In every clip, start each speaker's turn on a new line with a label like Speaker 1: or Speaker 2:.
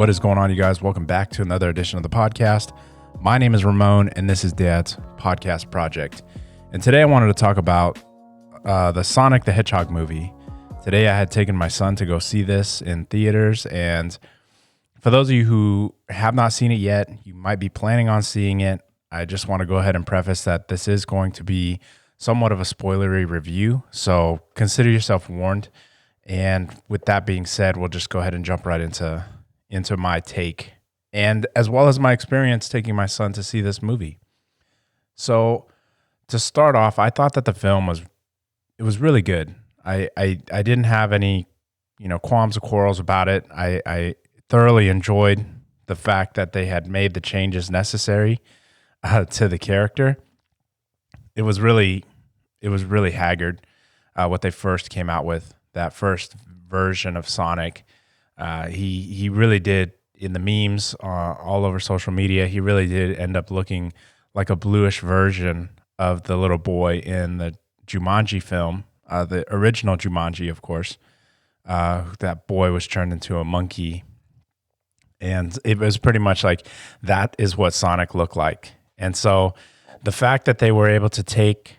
Speaker 1: What is going on, you guys? Welcome back to another edition of the podcast. My name is Ramon, and this is Dad's podcast project. And today I wanted to talk about the Sonic the Hedgehog movie. Today I had taken my son to go see this in theaters, and for those of you who have not seen it yet, you might be planning on seeing it. I just want to go ahead and preface that this is going to be somewhat of a spoilery review, so consider yourself warned. And with that being said, we'll just go ahead and jump right into my take, and as well as my experience taking my son to see this movie. So to start off, I thought that the film was really good. I didn't have any, qualms or quarrels about it. I thoroughly enjoyed the fact that they had made the changes necessary to the character. It was really haggard what they first came out with, that first version of Sonic. He really did, in the memes all over social media, he really did end up looking like a bluish version of the little boy in the Jumanji film, the original Jumanji, of course. That boy was turned into a monkey, and it was pretty much like that is what Sonic looked like. And so the fact that they were able to take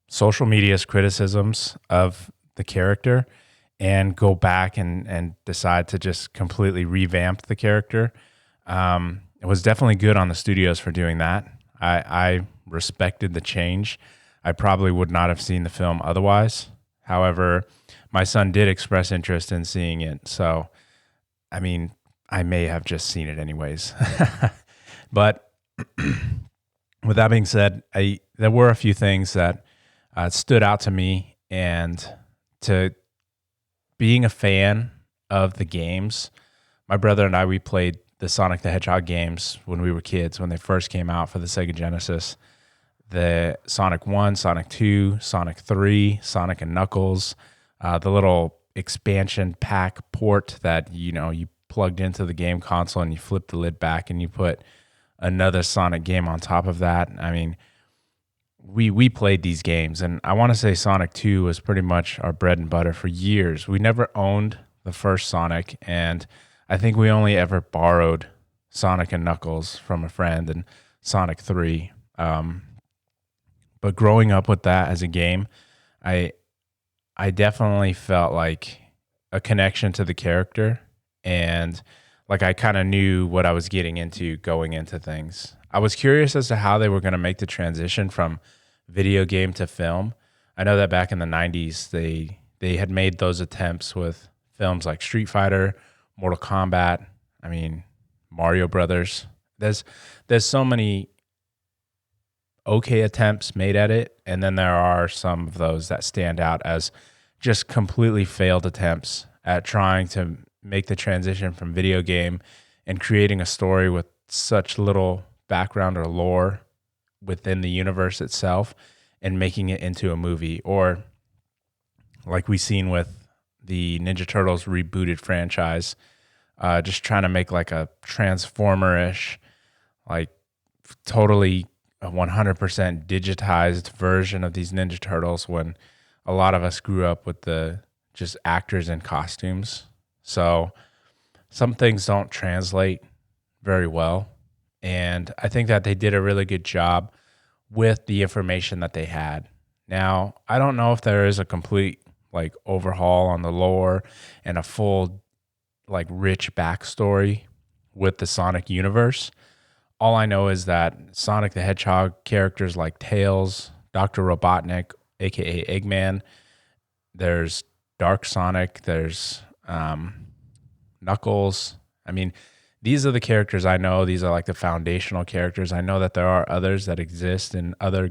Speaker 1: social media's criticisms of the character and go back and decide to just completely revamp the character, it was definitely good on the studios for doing that. I respected the change. I probably would not have seen the film otherwise. However, my son did express interest in seeing it. So, I mean, I may have just seen it anyways. But with that being said, there were a few things that stood out to me, and to being a fan of the games. My brother and I, we played the Sonic the Hedgehog games when we were kids, when they first came out for the Sega Genesis. The Sonic 1, Sonic 2, Sonic 3, Sonic and Knuckles, the little expansion pack port that, you plugged into the game console and you flip the lid back and you put another Sonic game on top of that. I mean, we played these games, and I want to say Sonic 2 was pretty much our bread and butter for years. We never owned the first Sonic, and I think we only ever borrowed Sonic and Knuckles from a friend and Sonic 3. But growing up with that as a game, I definitely felt like a connection to the character, and like I kind of knew what I was getting into going into things. I was curious as to how they were going to make the transition from video game to film. I know that back in the 90s, they had made those attempts with films like Street Fighter, Mortal Kombat, Mario Brothers. There's so many okay attempts made at it, and then there are some of those that stand out as just completely failed attempts at trying to make the transition from video game and creating a story with such little background or lore within the universe itself and making it into a movie. Or like we've seen with the Ninja Turtles rebooted franchise, just trying to make like a Transformer-ish, like totally a 100% digitized version of these Ninja Turtles, when a lot of us grew up with the just actors in costumes. So some things don't translate very well. And I think that they did a really good job with the information that they had. Now, I don't know if there is a complete like overhaul on the lore and a full like rich backstory with the Sonic universe. All I know is that Sonic the Hedgehog characters like Tails, Dr. Robotnik, aka Eggman, there's Dark Sonic, there's Knuckles. These are the characters I know. These are like the foundational characters. I know that there are others that exist in other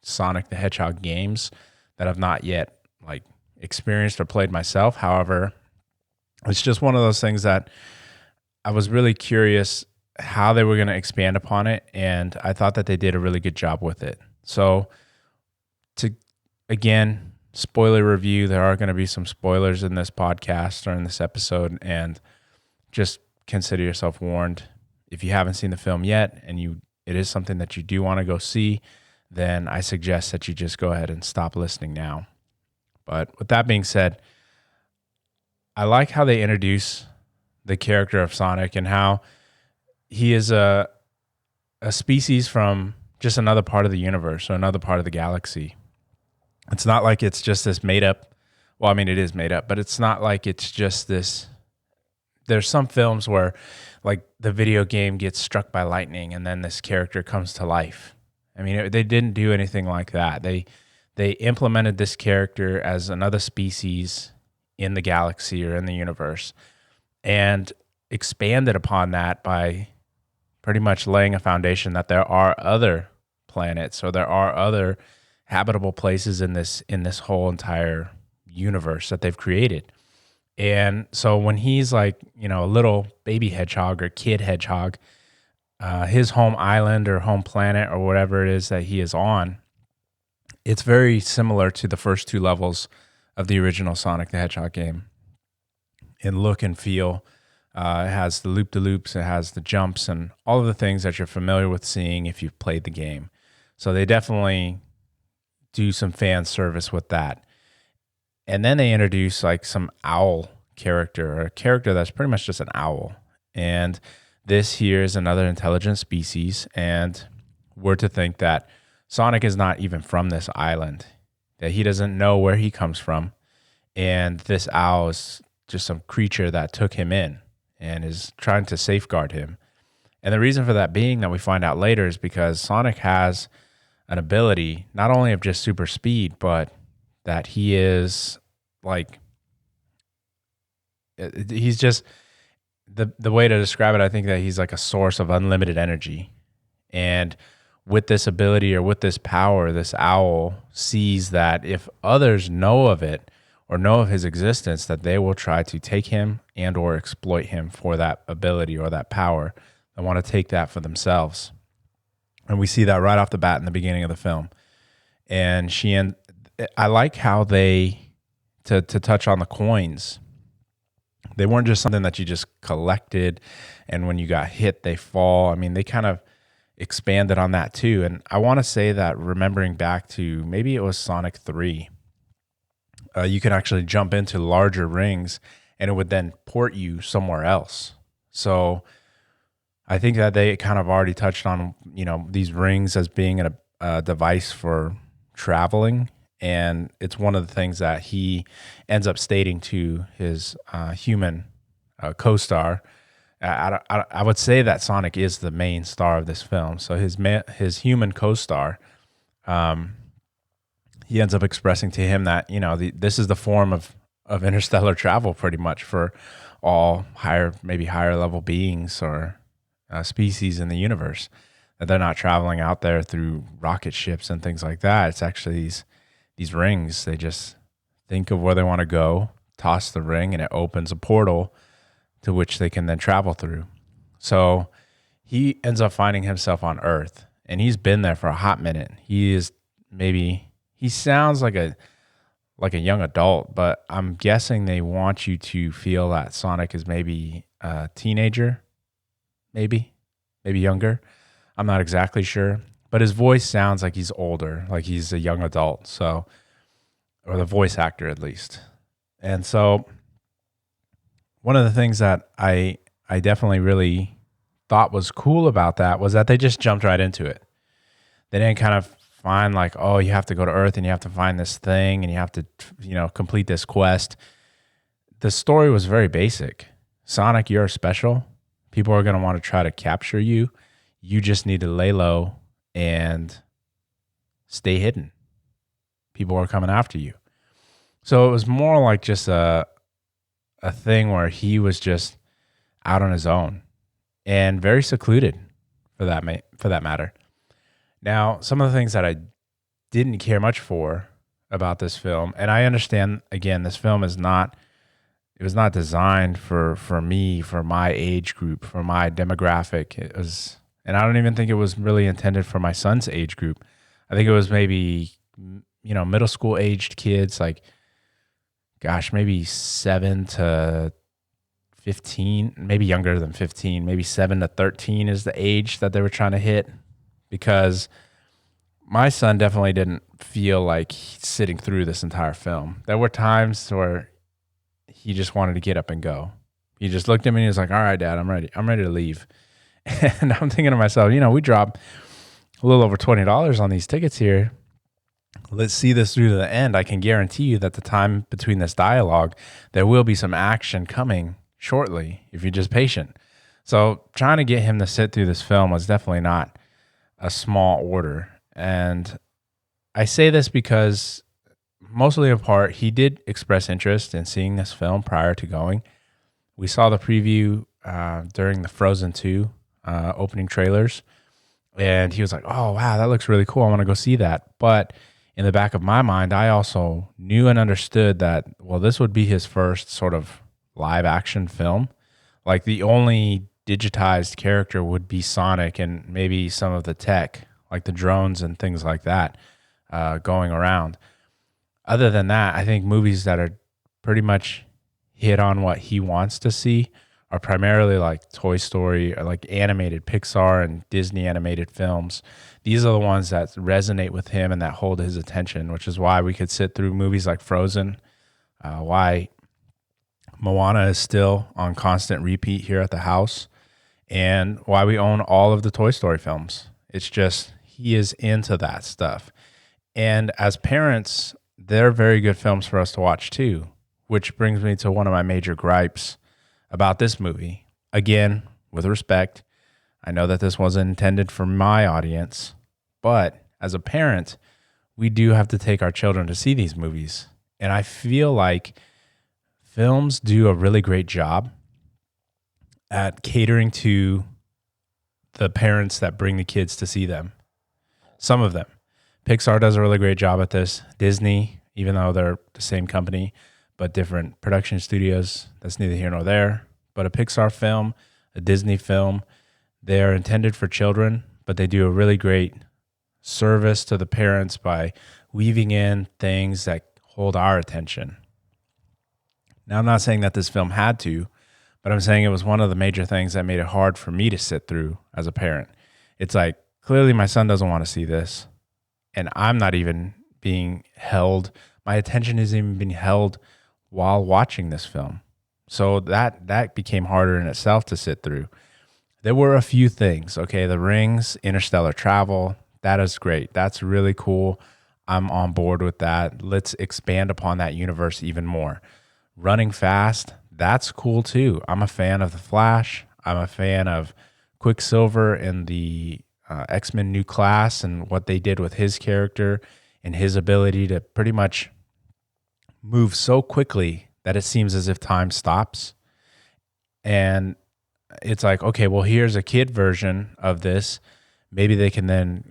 Speaker 1: Sonic the Hedgehog games that I've not yet like experienced or played myself. However, it's just one of those things that I was really curious how they were going to expand upon it, and I thought that they did a really good job with it. So again, spoiler review, there are going to be some spoilers in this podcast or in this episode, and just consider yourself warned. If you haven't seen the film yet and it is something that you do want to go see, then I suggest that you just go ahead and stop listening now. But with that being said, I like how they introduce the character of Sonic and how he is a species from just another part of the universe or another part of the galaxy. It's not like it's just this made up. Well, I mean, it is made up, but it's not like it's just this. There's some films where like the video game gets struck by lightning and then this character comes to life. I mean, they didn't do anything like that. They implemented this character as another species in the galaxy or in the universe and expanded upon that by pretty much laying a foundation that there are other planets or there are other habitable places in this whole entire universe that they've created. And so when he's like, a little baby hedgehog or kid hedgehog, his home island or home planet or whatever it is that he is on, it's very similar to the first two levels of the original Sonic the Hedgehog game in look and feel. It has the loop-de-loops, it has the jumps, and all of the things that you're familiar with seeing if you've played the game. So they definitely do some fan service with that. And then they introduce like some owl character, or a character that's pretty much just an owl. And this here is another intelligent species, and we're to think that Sonic is not even from this island, that he doesn't know where he comes from, and this owl is just some creature that took him in and is trying to safeguard him. And the reason for that being that we find out later is because Sonic has an ability not only of just super speed, but that he is like, he's just, the way to describe it, I think that he's like a source of unlimited energy. And with this ability or with this power, this owl sees that if others know of it or know of his existence, that they will try to take him and or exploit him for that ability or that power. They want to take that for themselves. And we see that right off the bat in the beginning of the film. And I like how they, to touch on the coins, they weren't just something that you just collected and when you got hit, they fall. I mean, they kind of expanded on that too. And I want to say that, remembering back to maybe it was Sonic 3, you can actually jump into larger rings and it would then port you somewhere else. So I think that they kind of already touched on, these rings as being a device for traveling. And it's one of the things that he ends up stating to his human co-star. I would say that Sonic is the main star of this film. So his human co-star, he ends up expressing to him that, this is the form of interstellar travel pretty much for all maybe higher level beings or species in the universe, that they're not traveling out there through rocket ships and things like that. It's actually these rings. They just think of where they want to go, toss the ring, and it opens a portal to which they can then travel through. So he ends up finding himself on Earth, and he's been there for a hot minute. He sounds like a young adult, but I'm guessing they want you to feel that Sonic is maybe a teenager, maybe younger. I'm not exactly sure, but his voice sounds like he's older, like he's a young adult. So, or the voice actor at least. And so one of the things that I definitely really thought was cool about that was that they just jumped right into it. They didn't kind of find like, oh, you have to go to Earth and you have to find this thing and you have to, complete this quest. The story was very basic. Sonic, you're special. People are going to want to try to capture you. You just need to lay low and stay hidden. People are coming after you. So it was more like just a thing where he was just out on his own and very secluded for that matter. Now, some of the things that I didn't care much for about this film, and I understand, again, this film was not designed for me, for my age group, for my demographic. It was, and I don't even think it was really intended for my son's age group. I think it was maybe, middle school aged kids, like, gosh, maybe 7 to 15, maybe younger than 15, maybe 7 to 13 is the age that they were trying to hit, because my son definitely didn't feel like sitting through this entire film. There were times where he just wanted to get up and go. He just looked at me and he was like, all right, Dad, I'm ready. I'm ready to leave. And I'm thinking to myself, we dropped a little over $20 on these tickets here. Let's see this through to the end. I can guarantee you that the time between this dialogue, there will be some action coming shortly if you're just patient. So trying to get him to sit through this film was definitely not a small order. And I say this because mostly in part, he did express interest in seeing this film prior to going. We saw the preview during the Frozen 2 opening trailers, and he was like, oh, wow, that looks really cool. I want to go see that. But in the back of my mind, I also knew and understood that, well, this would be his first sort of live action film. Like the only digitized character would be Sonic and maybe some of the tech, like the drones and things like that going around. Other than that, I think movies that are pretty much hit on what he wants to see are primarily like Toy Story or like animated Pixar and Disney animated films. These are the ones that resonate with him and that hold his attention, which is why we could sit through movies like Frozen, why Moana is still on constant repeat here at the house, and why we own all of the Toy Story films. It's just he is into that stuff. And as parents, they're very good films for us to watch too, which brings me to one of my major gripes about this movie. Again, with respect, I know that this wasn't intended for my audience, but as a parent, we do have to take our children to see these movies. And I feel like films do a really great job at catering to the parents that bring the kids to see them. Some of them. Pixar does a really great job at this. Disney, even though they're the same company, but different production studios, that's neither here nor there. But a Pixar film, a Disney film, they are intended for children, but they do a really great service to the parents by weaving in things that hold our attention. Now, I'm not saying that this film had to, but I'm saying it was one of the major things that made it hard for me to sit through as a parent. It's like, clearly my son doesn't want to see this, and I'm not even being held. My attention isn't even being held while watching this film. So that became harder in itself to sit through. There were a few things. Okay, The Rings, interstellar travel, that is great. That's really cool. I'm on board with that. Let's expand upon that universe even more. Running fast, that's cool too. I'm a fan of The Flash. I'm a fan of Quicksilver and the X-Men New Class and what they did with his character and his ability to pretty much move so quickly that it seems as if time stops. And it's like, okay, well, here's a kid version of this. Maybe they can then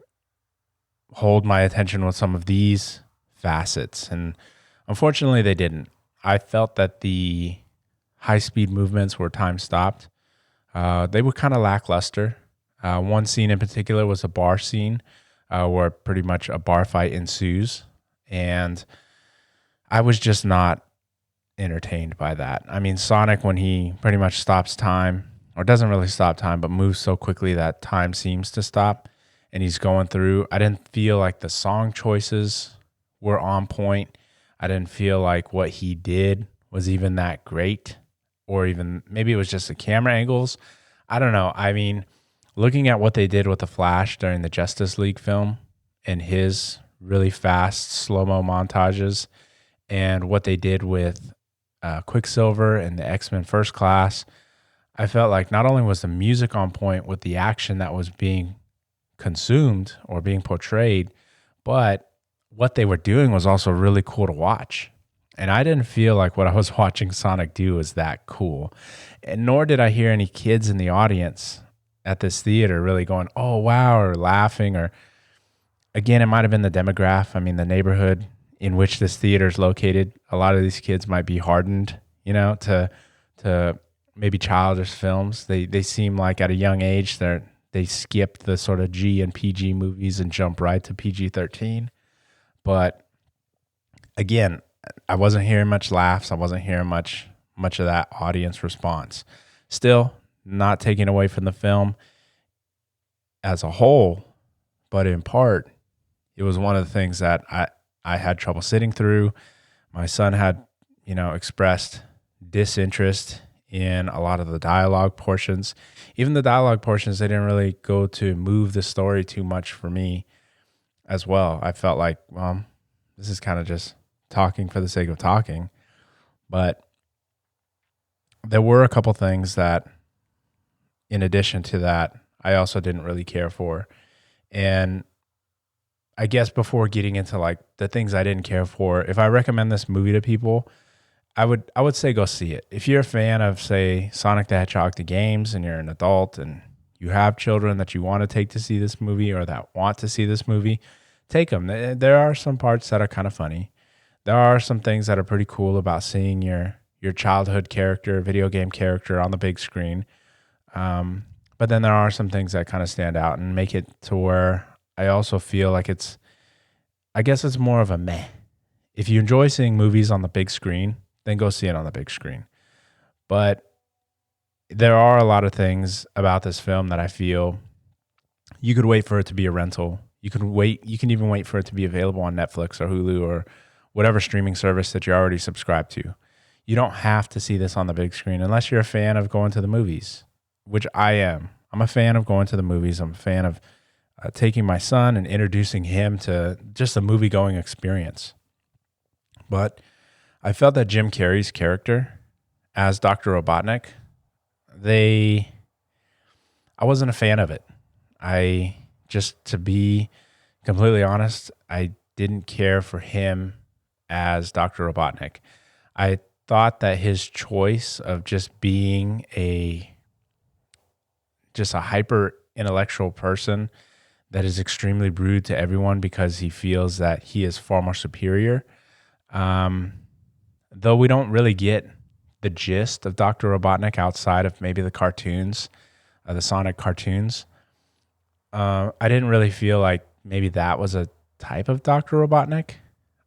Speaker 1: hold my attention with some of these facets. And unfortunately, they didn't. I felt that the high-speed movements where time stopped, they were kind of lackluster. One scene in particular was a bar scene where pretty much a bar fight ensues. And I was just not entertained by that. I mean, Sonic, when he pretty much stops time, or doesn't really stop time, but moves so quickly that time seems to stop, and he's going through, I didn't feel like the song choices were on point. I didn't feel like what he did was even that great, or even maybe it was just the camera angles. I don't know. I mean, looking at what they did with the Flash during the Justice League film and his really fast slow-mo montages, and what they did with Quicksilver and the X-Men First Class, I felt like not only was the music on point with the action that was being consumed or being portrayed, but what they were doing was also really cool to watch. And I didn't feel like what I was watching Sonic do was that cool. And nor did I hear any kids in the audience at this theater really going, oh, wow, or laughing. Or again, it might have been the demographic. I mean, the neighborhood in which this theater is located, a lot of these kids might be hardened, to maybe childish films. They seem like at a young age they skipped the sort of G and PG movies and jump right to PG-13. But again, I wasn't hearing much laughs. I wasn't hearing much of that audience response. Still, not taking away from the film as a whole, but in part, it was one of the things that I had trouble sitting through. My son had, expressed disinterest in a lot of the dialogue portions. Even the dialogue portions, they didn't really go to move the story too much for me as well. I felt like, well, this is kind of just talking for the sake of talking. But there were a couple things that, in addition to that, I also didn't really care for. And I guess before getting into like the things I didn't care for, if I recommend this movie to people, I would say go see it. If you're a fan of, say, Sonic the Hedgehog the games, and you're an adult and you have children that you want to take to see this movie or that want to see this movie, take them. There are some parts that are kind of funny. There are some things that are pretty cool about seeing your childhood character, video game character on the big screen. But then there are some things that kind of stand out and make it to where I also feel like I guess it's more of a meh. If you enjoy seeing movies on the big screen, then go see it on the big screen. But there are a lot of things about this film that I feel you could wait for it to be a rental. You can even wait for it to be available on Netflix or Hulu or whatever streaming service that you're already subscribed to. You don't have to see this on the big screen unless you're a fan of going to the movies, which I am. I'm a fan of going to the movies. I'm a fan of taking my son and introducing him to just a movie-going experience. But I felt that Jim Carrey's character as Dr. Robotnik, I wasn't a fan of it. To be completely honest, I didn't care for him as Dr. Robotnik. I thought that his choice of just being a hyper intellectual person that is extremely rude to everyone because he feels that he is far more superior. Though we don't really get the gist of Dr. Robotnik outside of maybe the cartoons, the Sonic cartoons, I didn't really feel like maybe that was a type of Dr. Robotnik.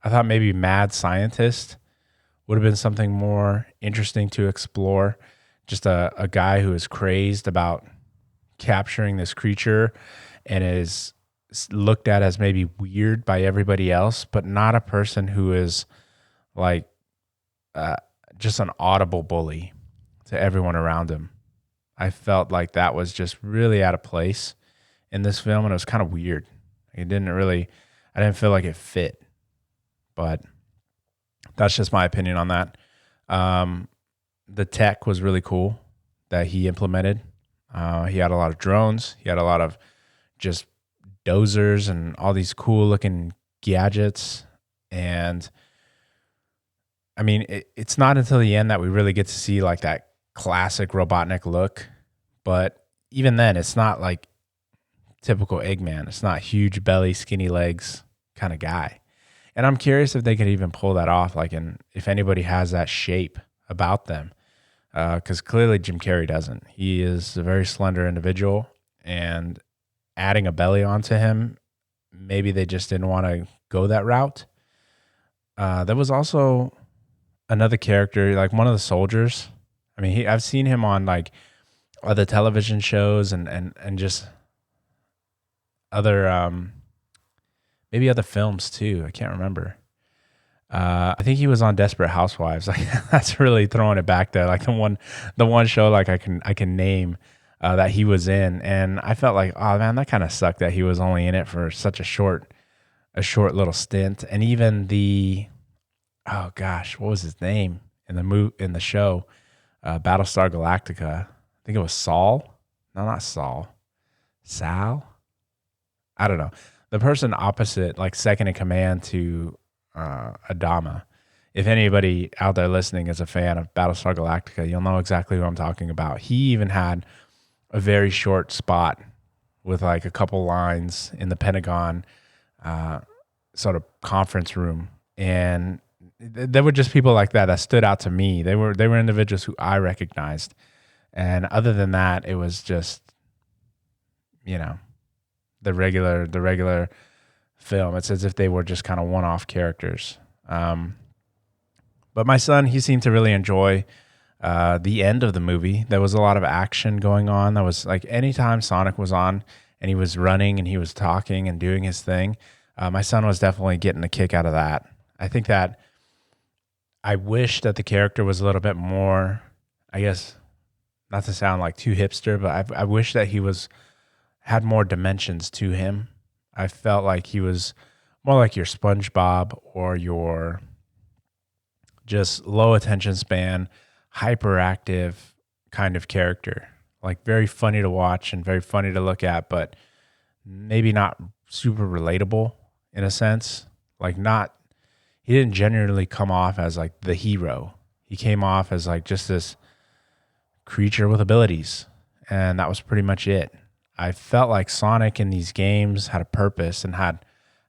Speaker 1: I thought maybe Mad Scientist would have been something more interesting to explore. Just a guy who is crazed about capturing this creature and is looked at as maybe weird by everybody else, but not a person who is like just an audible bully to everyone around him. I felt like that was just really out of place in this film, and it was kind of weird. I didn't feel like it fit, but that's just my opinion on that. The tech was really cool that he implemented. He had a lot of drones. He had a lot of just dozers and all these cool looking gadgets. And I mean, it's not until the end that we really get to see like that classic Robotnik look. But even then, it's not like typical Eggman. It's not huge belly, skinny legs kind of guy. And I'm curious if they could even pull that off, if anybody has that shape about them. Because clearly Jim Carrey doesn't. He is a very slender individual, and adding a belly onto him, maybe they just didn't want to go that route. There was also another character, like one of the soldiers. I mean, I've seen him on like other television shows and just other maybe other films too. I can't remember. I think he was on Desperate Housewives. Like that's really throwing it back there. Like the one show like I can name that he was in, and I felt like, oh man, that kind of sucked that he was only in it for such a short little stint. And even oh gosh, what was his name in the show, Battlestar Galactica? I think it was Saul. No, not Saul. Sal. I don't know. The person opposite, like second in command to Adama. If anybody out there listening is a fan of Battlestar Galactica, you'll know exactly who I'm talking about. He even had a very short spot with like a couple lines in the Pentagon sort of conference room. And there were just people like that stood out to me. They were individuals who I recognized. And other than that, it was just, the regular film. It's as if they were just kind of one-off characters. But my son, he seemed to really enjoy the end of the movie. There was a lot of action going on. That was like anytime Sonic was on and he was running and he was talking and doing his thing, my son was definitely getting a kick out of that. I think that I wish that the character was a little bit more, I guess not to sound like too hipster, but I wish that he had more dimensions to him. I felt like he was more like your SpongeBob or your just low attention span, hyperactive kind of character. Like very funny to watch and very funny to look at, but maybe not super relatable in a sense. Like not he didn't genuinely come off as like the hero. He came off as like just this creature with abilities, and that was pretty much it. I felt like Sonic in these games had a purpose and had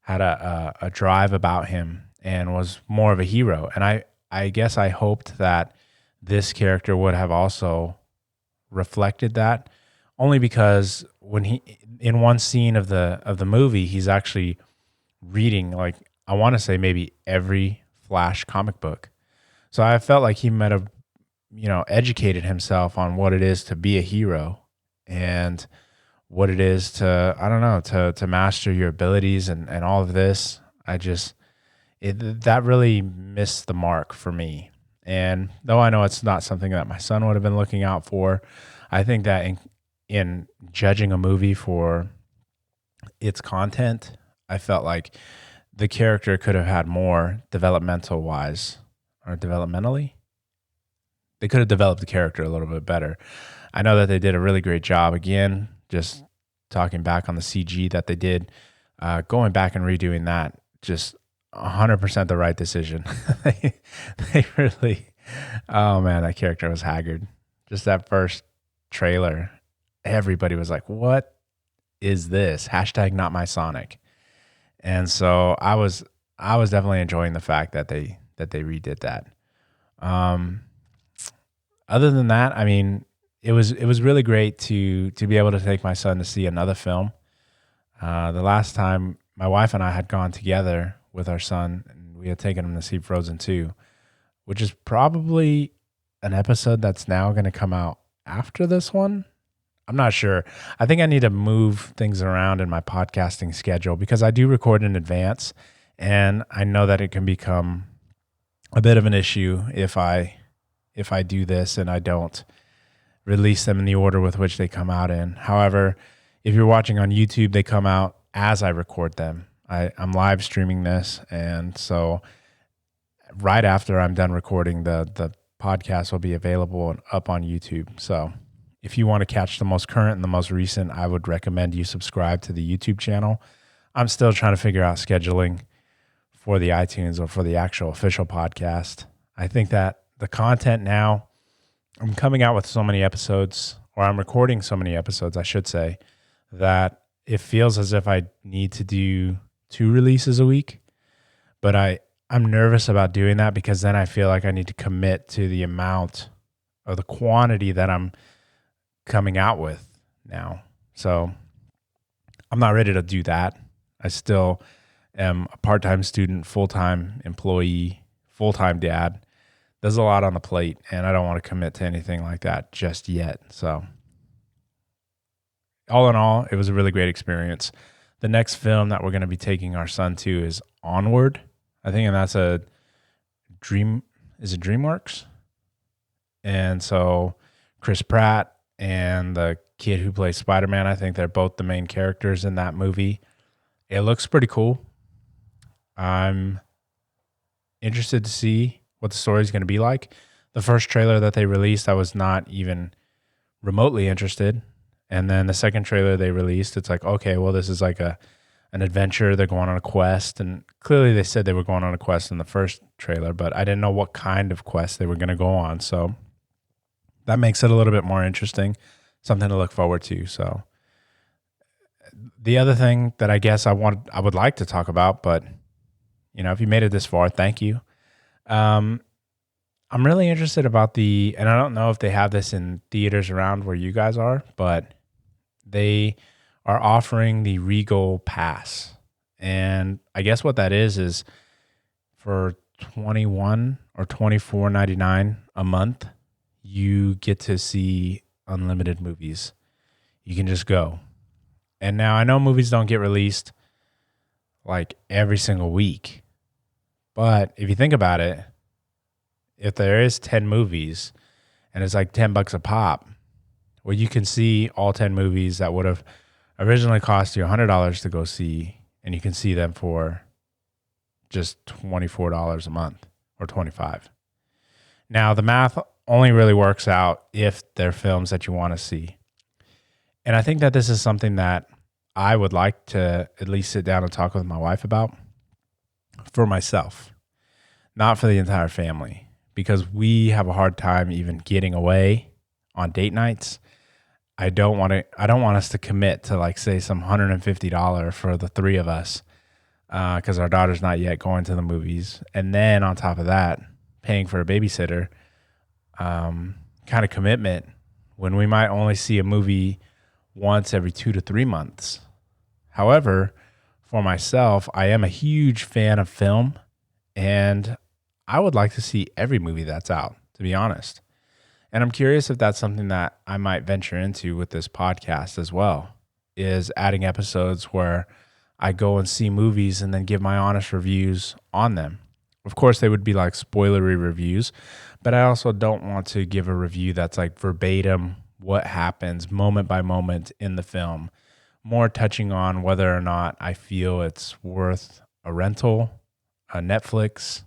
Speaker 1: a drive about him and was more of a hero. And I guess I hoped that this character would have also reflected that, only because when he in one scene of the movie, he's actually reading, like, I want to say maybe every Flash comic book. So I felt like he might have, educated himself on what it is to be a hero and what it is to, I don't know, to master your abilities and all of this. That really missed the mark for me. And though I know it's not something that my son would have been looking out for, I think that in judging a movie for its content, I felt like the character could have had more developmental wise or developmentally. They could have developed the character a little bit better. I know that they did a really great job. Again, just talking back on the CG that they did, going back and redoing that, just 100% the right decision. they really, oh man, that character was haggard. Just that first trailer, everybody was like, "What is this?" Hashtag not my Sonic. And so I was definitely enjoying the fact that they redid that. Other than that, I mean, it was really great to be able to take my son to see another film. The last time my wife and I had gone together with our son, and we had taken him to see Frozen 2, which is probably an episode that's now going to come out after this one. I'm not sure. I think I need to move things around in my podcasting schedule because I do record in advance, and I know that it can become a bit of an issue if I do this and I don't release them in the order with which they come out in. However, if you're watching on YouTube, they come out as I record them. I'm live streaming this, and so right after I'm done recording, the podcast will be available and up on YouTube. So if you want to catch the most current and the most recent, I would recommend you subscribe to the YouTube channel. I'm still trying to figure out scheduling for the iTunes or for the actual official podcast. I think that the content now, I'm coming out with so many episodes, or I'm recording so many episodes, I should say, that it feels as if I need to do 2 releases a week. But I'm nervous about doing that because then I feel like I need to commit to the amount or the quantity that I'm coming out with now. So I'm not ready to do that. I still am a part-time student, full-time employee, full-time dad. There's a lot on the plate, and I don't want to commit to anything like that just yet. So all in all, it was a really great experience. The next film that we're going to be taking our son to is Onward, I think, and that's is it DreamWorks? And so Chris Pratt and the kid who plays Spider-Man, I think they're both the main characters in that movie. It looks pretty cool. I'm interested to see what the story is going to be like. The first trailer that they released, I was not even remotely interested. And then the second trailer they released, it's like, okay, well, this is like an adventure. They're going on a quest. And clearly they said they were going on a quest in the first trailer, but I didn't know what kind of quest they were going to go on. So that makes it a little bit more interesting, something to look forward to. So the other thing that I guess I would like to talk about, but if you made it this far, thank you. I'm really interested about and I don't know if they have this in theaters around where you guys are, but they are offering the Regal Pass. And I guess what that is for $21 or $24.99 a month, you get to see unlimited movies. You can just go. And now I know movies don't get released like every single week, but if you think about it, if there is 10 movies and it's like $10 a pop. Well, you can see all 10 movies that would have originally cost you $100 to go see, and you can see them for just $24 a month or $25. Now, the math only really works out if they're films that you want to see. And I think that this is something that I would like to at least sit down and talk with my wife about for myself, not for the entire family, because we have a hard time even getting away on date nights. I don't want us to commit to, like, say, some $150 for the three of us, because our daughter's not yet going to the movies. And then on top of that, paying for a babysitter, kind of commitment when we might only see a movie once every 2 to 3 months. However, for myself, I am a huge fan of film, and I would like to see every movie that's out, to be honest. And I'm curious if that's something that I might venture into with this podcast as well, is adding episodes where I go and see movies and then give my honest reviews on them. Of course, they would be like spoilery reviews, but I also don't want to give a review that's like verbatim what happens moment by moment in the film, more touching on whether or not I feel it's worth a rental, a Netflix,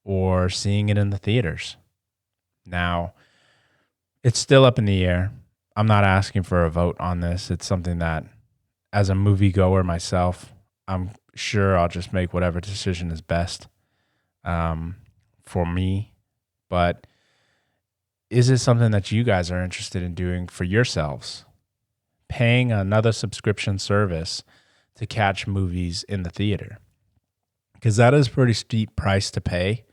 Speaker 1: or seeing it in the theaters. Now, it's still up in the air. I'm not asking for a vote on this. It's something that, as a moviegoer myself, I'm sure I'll just make whatever decision is best for me. But is it something that you guys are interested in doing for yourselves? Paying another subscription service to catch movies in the theater? Because that is a pretty steep price to pay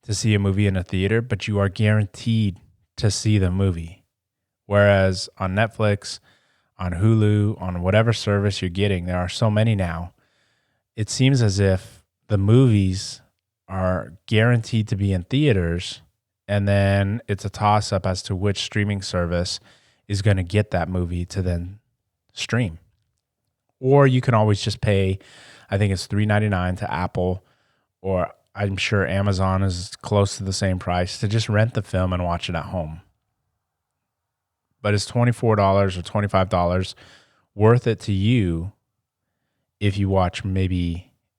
Speaker 1: to see a movie in a theater, but you are guaranteed to see the movie. Whereas on Netflix, on Hulu, on whatever service you're getting, there are so many now, it seems as if the movies are guaranteed to be in theaters, and then it's a toss-up as to which streaming service is going to get that movie to then stream. Or you can always just pay, I think it's $3.99 to Apple, or I'm sure Amazon is close to the same price, to just rent the film and watch it at home. But is $24 or $25 worth it to you if you watch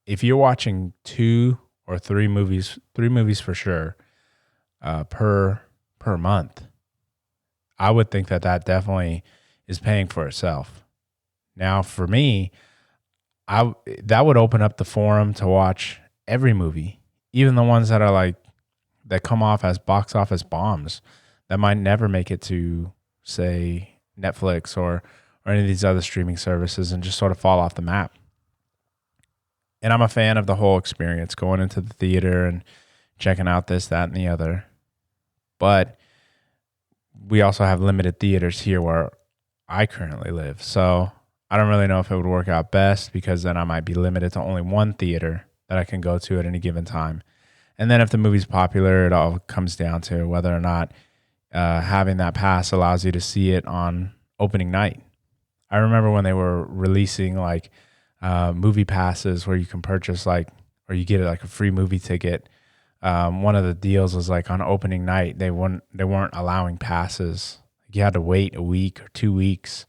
Speaker 1: if you're watching 2 or 3 movies for sure, per month? I would think that definitely is paying for itself. Now, for me, that would open up the forum to watch every movie, even the ones that are that come off as box office bombs that might never make it to, say, Netflix or any of these other streaming services and just sort of fall off the map. And I'm a fan of the whole experience, going into the theater and checking out this, that, and the other. But we also have limited theaters here where I currently live. So I don't really know if it would work out best, because then I might be limited to only one theater that I can go to at any given time. And then if the movie's popular, it all comes down to whether or not having that pass allows you to see it on opening night. I remember when they were releasing movie passes where you can purchase or you get a free movie ticket. One of the deals was on opening night, they weren't allowing passes. You had to wait a week or 2 weeks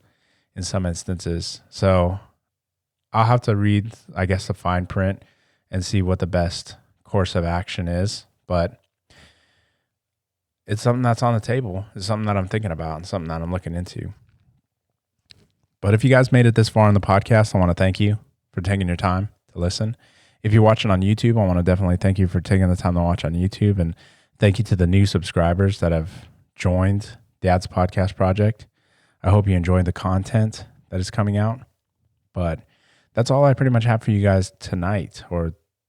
Speaker 1: in some instances. So I'll have to read, I guess, the fine print and see what the best course of action is. But it's something that's on the table. It's something that I'm thinking about and something that I'm looking into. But if you guys made it this far in the podcast, I want to thank you for taking your time to listen. If you're watching on YouTube, I want to definitely thank you for taking the time to watch on YouTube. And thank you to the new subscribers that have joined Dad's Podcast Project. I hope you enjoyed the content that is coming out. But that's all I pretty much have for you guys tonight, or